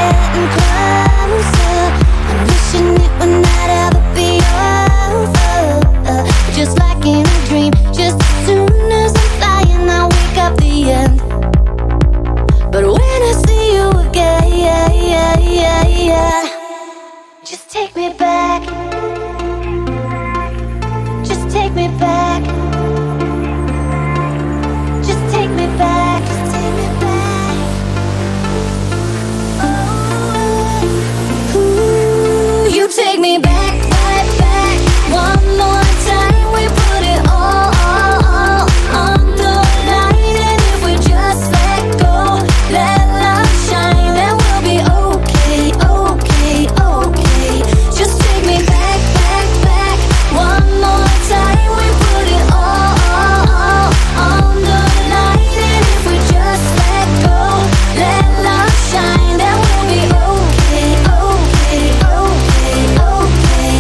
getting closer. I'm wishing it would not ever be over. Just like in a dream, just as soon as I'm flying, I wake up the end. But when I see you again, just take me back. Just take me back. Just take me back. Just take me back. Ooh, you take me back, back, back. One more time, we put it all on the line. And if we just let go, let love shine, then we'll be okay, okay, okay. Just take me back, back, back. One more time, we put it all on the line. And if we just let go, let love shine, then we'll be okay, okay, okay, okay.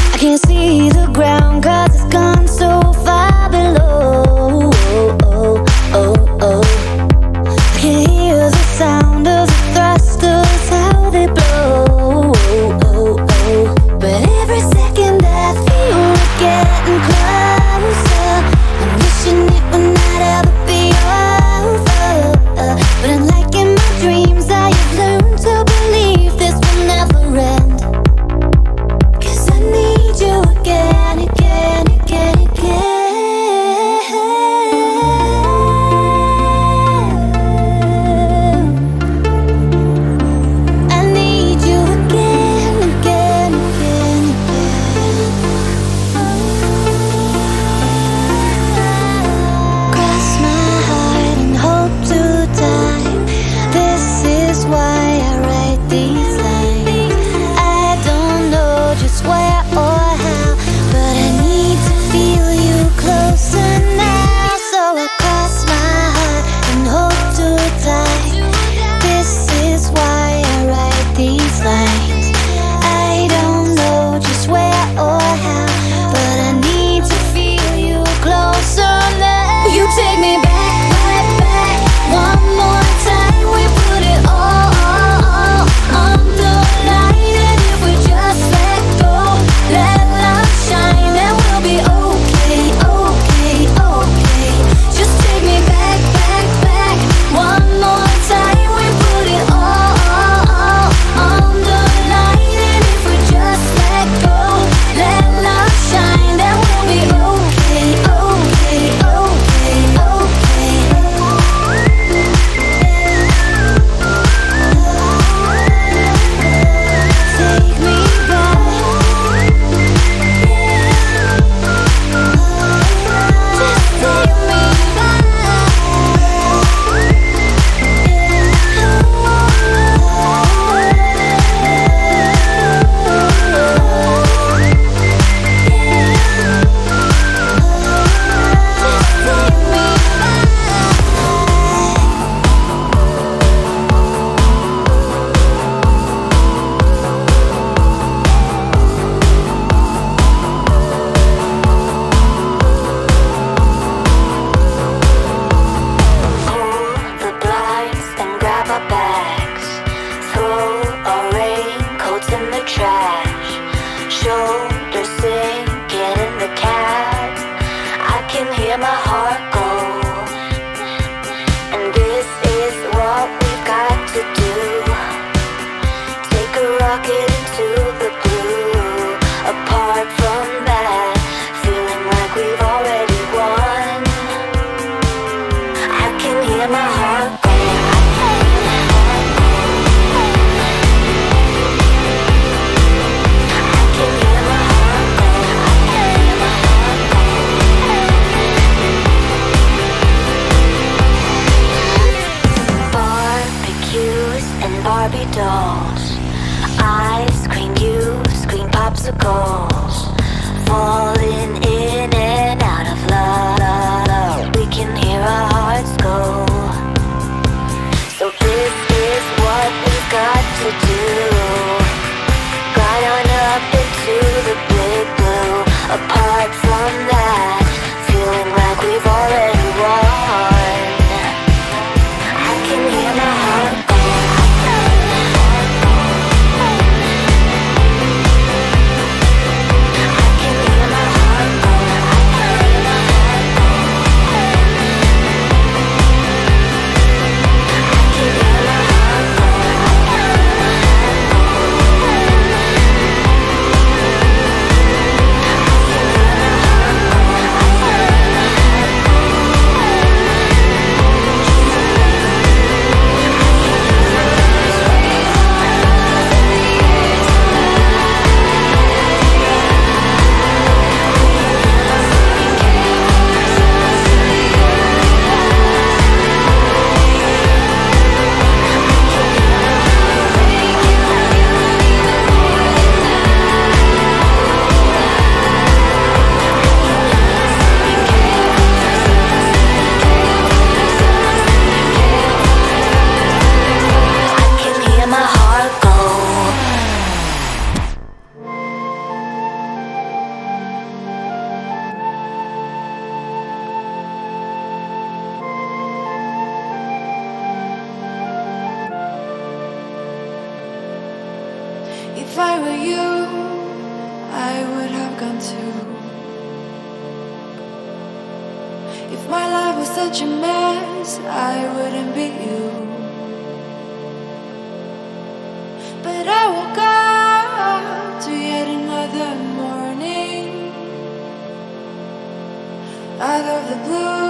I can't see the ground 'cause it's gone so far below. I can hear the sound of the thrusters, how they blow. But every second I feel we're getting closer. I'm wishing it would not ever be over. But unlike in my dreams, I have learned to believe this will never end. 'Cause I need you again, again, again, again. I need you again, again, again, again. Cross my heart and hope to die. This is why I write these lines. I don't know just where or how, but I need to feel you closer now. So I cross my heart and hope to die. This is why I write these lines. I don't know just where or how, but I need to feel you closer now. You take me back, back, back. One more time, we put it all on the line. And if we just let go, let love shine, then we'll be okay, okay, okay. Just take me back, back, back. One more time, we put it all on the line. And if we just let go, let love shine, then we'll be okay, okay, okay, okay. Take me back. Just take me pull the blinds, then grab our bags. Throw our raincoats in the trash. Shoulders sink, get in the cab. I can hear my heart go. And this is what we've got to do. Take a rocket into the blue. Apart from that, feeling like we've already won. I can hear my heart go. I can hear my heart go. Barbecues and Barbie dolls. I scream, you scream, popsicles. Falling in and out of love. We can hear our hearts go. So this is what we've got to do. Glide on up into the big If I were you, I would have gone too. If my life was such a mess, I wouldn't be you. But I woke up to yet another morning out of the blue.